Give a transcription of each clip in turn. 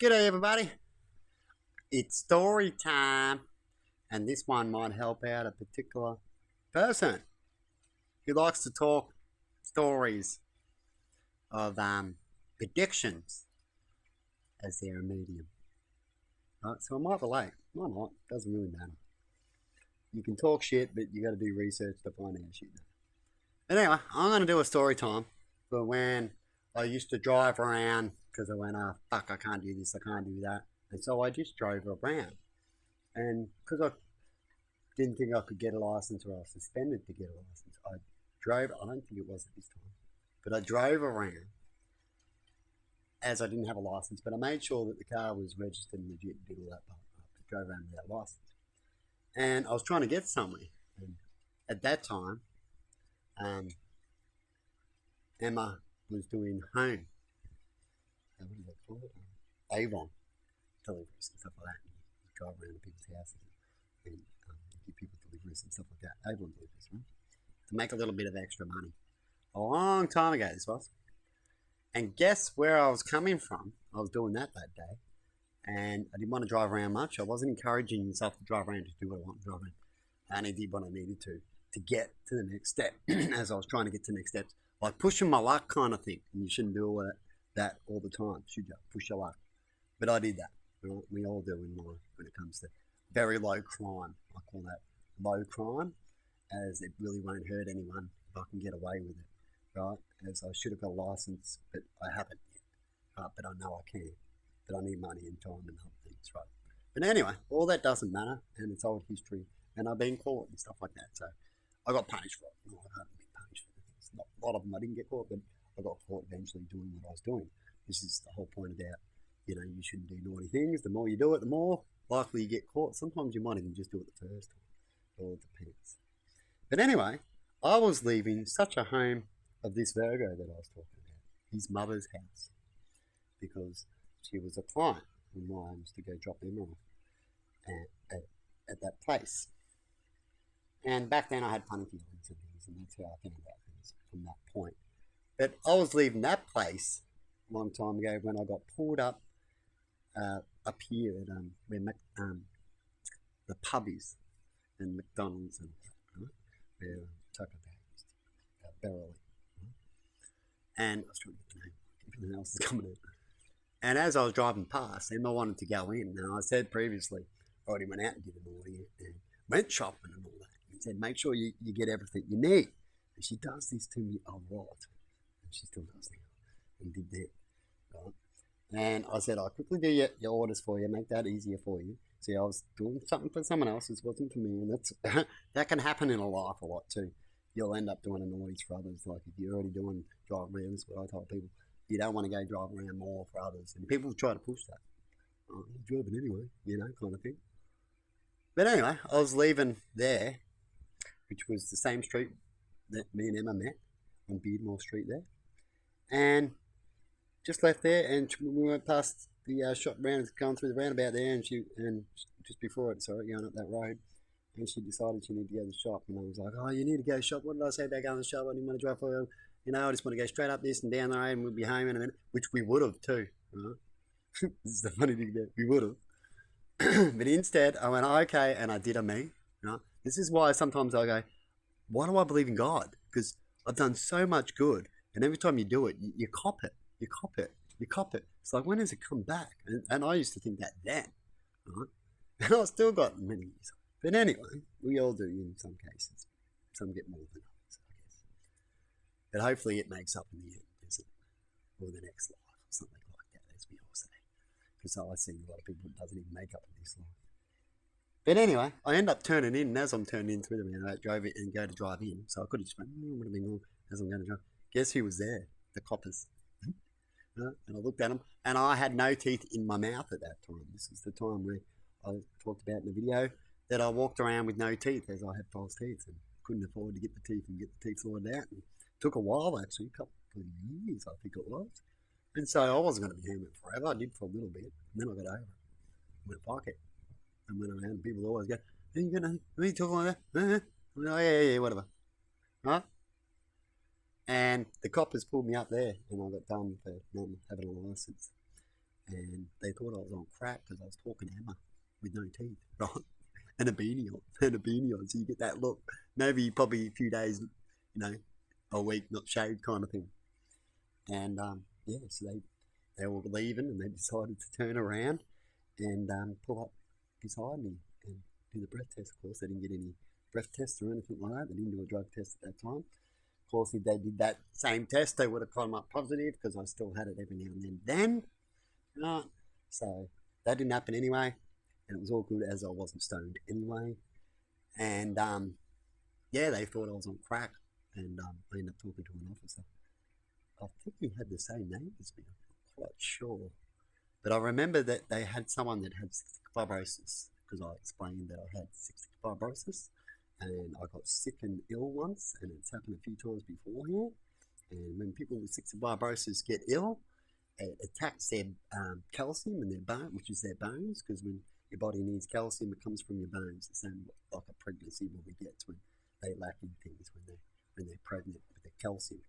G'day, everybody. It's story time, and this one might help out a particular person who likes to talk stories of predictions as their medium. Right? So it might relate, might not, doesn't really matter. You can talk shit, but you got to do research to find out shit. But anyway, I'm going to do a story time for when I used to drive around because I went, oh, fuck, I can't do this, I can't do that. And so I just drove around. And because I didn't think I could get a license or I was suspended to get a license, I don't think it was at this time, but I drove around as I didn't have a license, but I made sure that the car was registered and legit and did all that part. I drove around without a license. And I was trying to get somewhere. And at that time, Emma was doing home. What do they call it? Avon deliveries and stuff like that. You drive around to people's houses and give people deliveries and stuff like that. Avon deliveries, right? To make a little bit of extra money. A long time ago, this was. And guess where I was coming from? I was doing that day. And I didn't want to drive around much. I wasn't encouraging myself to drive around, just do what I want to drive around. I only did what I needed to get to the next step. As I was trying to get to the next steps. Like pushing my luck kind of thing. And you shouldn't do that all the time, should you? Push your luck. But I did that. Right? We all do in life when it comes to very low crime. I call that low crime, as it really won't hurt anyone if I can get away with it. Right? As I should have got a license, but I haven't yet. But I know I can. But I need money and time and other things, right? But anyway, all that doesn't matter, and it's old history, and I've been caught and stuff like that. So I got punished for it. No, I haven't been punished for it. Not a lot of them I didn't get caught, but I got caught eventually doing what I was doing. This is the whole point about, you shouldn't do naughty things. The more you do it, the more likely you get caught. Sometimes you might even just do it the first time. It all depends. But anyway, I was leaving such a home of this Virgo that I was talking about, his mother's house, because she was a client and I used to go drop them off at that place. And back then I had funny feelings and things, and that's how I found out things from that point. But I was leaving that place a long time ago when I got pulled up here at where the pub is and McDonald's and where Taco Bell is, Beverly. And I was trying to get the name. Everything else is coming in. And as I was driving past, Emma wanted to go in. Now, I said previously, I already went out and did an order and went shopping and all that. And said, make sure you get everything you need. And she does this to me a lot. And she still does now. And did that. Right? And I said, I'll quickly do your orders for you, make that easier for you. See, I was doing something for someone else, it wasn't for me. And that's that can happen in a life a lot too. You'll end up doing an orders for others. Like if you're already doing driving around, that's what I tell people. You don't want to go drive around more for others. And people try to push that. Oh, you're driving anyway, kind of thing. But anyway, I was leaving there, which was the same street that me and Emma met, on Beardmore Street there. And just left there, and we went past the shop round, going through the roundabout there, and just before it, going up that road, and she decided she needed to go to the shop, and I was like, oh, you need to go shop. What did I say about going to the shop? I didn't want to drive for you. I just want to go straight up this and down the road and we'll be home in a minute, which we would have too, right? This is the funny thing about it. We would have. But instead, I went, okay, and I did a me, right? This is why sometimes I go, why do I believe in God? Because I've done so much good, and every time you do it, you cop it. You cop it. You cop it. It's like, when does it come back? And I used to think that then, right? And I've still got many years. But anyway, we all do in some cases. Some get more than others, I guess. But hopefully it makes up in the end, doesn't it? Or the next life, or something like that, as we all say. Because I see a lot of people that doesn't even make up in this life. But anyway, I end up turning in, and as I'm turning in through the roundabout, drove it and go to drive in. So I could have just went, would have been wrong as I'm going to drive. Guess who was there? The coppers. And I looked at them, and I had no teeth in my mouth at that time. This is the time where I talked about in the video that I walked around with no teeth, as I had false teeth and couldn't afford to get the teeth and get the teeth sorted out. And it took a while, actually, a couple of years, I think it was. And so I wasn't going to be doing it forever. I did for a little bit, and then I got over it. I went pocket and went around, and people always go, are you talking like that? Oh, yeah, whatever. Right? And the coppers pulled me up there, and I got done for not having a license. and they thought I was on crack because I was talking to Emma with no teeth, right? And a beanie on, and a beanie on. So you get that look. Maybe probably a few days, a week not shaved kind of thing. And yeah, so they were leaving, and they decided to turn around and pull up beside me and do the breath test. Of course, they didn't get any breath tests or anything like that. They didn't do a drug test at that time. Of course, if they did that same test, they would have come up positive because I still had it every now and then. Right. So that didn't happen anyway, and it was all good as I wasn't stoned anyway. And yeah, they thought I was on crack, and I ended up talking to an officer. I think he had the same name as me. I'm not quite sure, but I remember that they had someone that had cystic fibrosis because I explained that I had cystic fibrosis, and I got sick and ill once, and it's happened a few times beforehand. And when people with cystic fibrosis get ill, it attacks their calcium in their bone, which is their bones, because when your body needs calcium, it comes from your bones. The same like a pregnancy woman gets when they lack in things when they're pregnant with the calcium,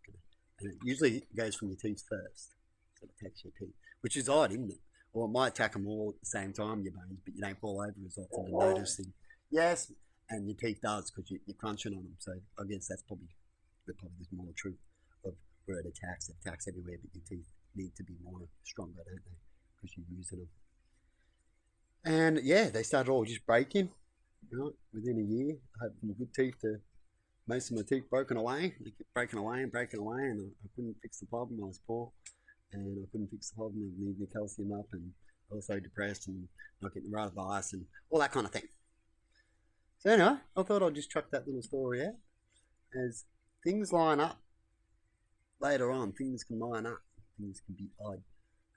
and it usually goes from your teeth first, so it attacks your teeth, which is odd, isn't it? Or it might attack them all at the same time, your bones, but you don't fall over as often and notice them. Yes, and your teeth does because you're crunching on them. So I guess that's probably there's more truth of where it attacks everywhere, but your teeth need to be more stronger, don't they? Because you're using them. And yeah, they started all just breaking. Within a year, I had some good teeth to most of my teeth broken away. They kept breaking away, and I couldn't fix the problem. I was poor, and I couldn't fix the problem of needing the calcium up, and also depressed, and not getting the right advice, and all that kind of thing. So anyway, I thought I'd just chuck that little story out as things line up later on. Things can line up. Things can be odd,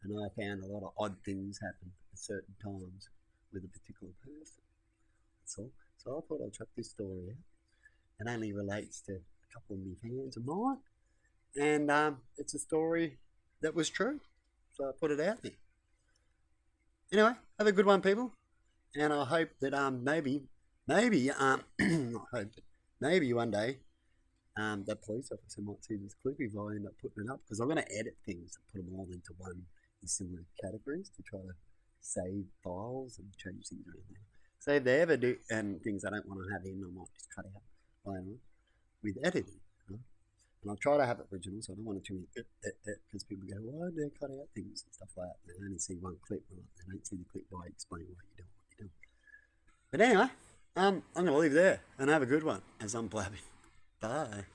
and I found a lot of odd things happen at certain times with a particular person. That's all. So I thought I'd chuck this story out. It only relates to a couple of my fans of mine, and it's a story that was true. So I put it out there. Anyway, have a good one, people, and I hope that maybe not hope, but maybe one day that police officer might see this clip if I end up putting it up, because I'm going to edit things and put them all into one in similar categories to try to save files and change things around there. So if they ever do, and things I don't want to have in, I might just cut out later on with editing. And I'll try to have it original, so I don't want it to be because people go, why do they cut out things and stuff like that? They only see one clip, right? They don't see the clip where I explain what you're doing. But anyway, I'm going to leave there and have a good one as I'm blabbing. Bye.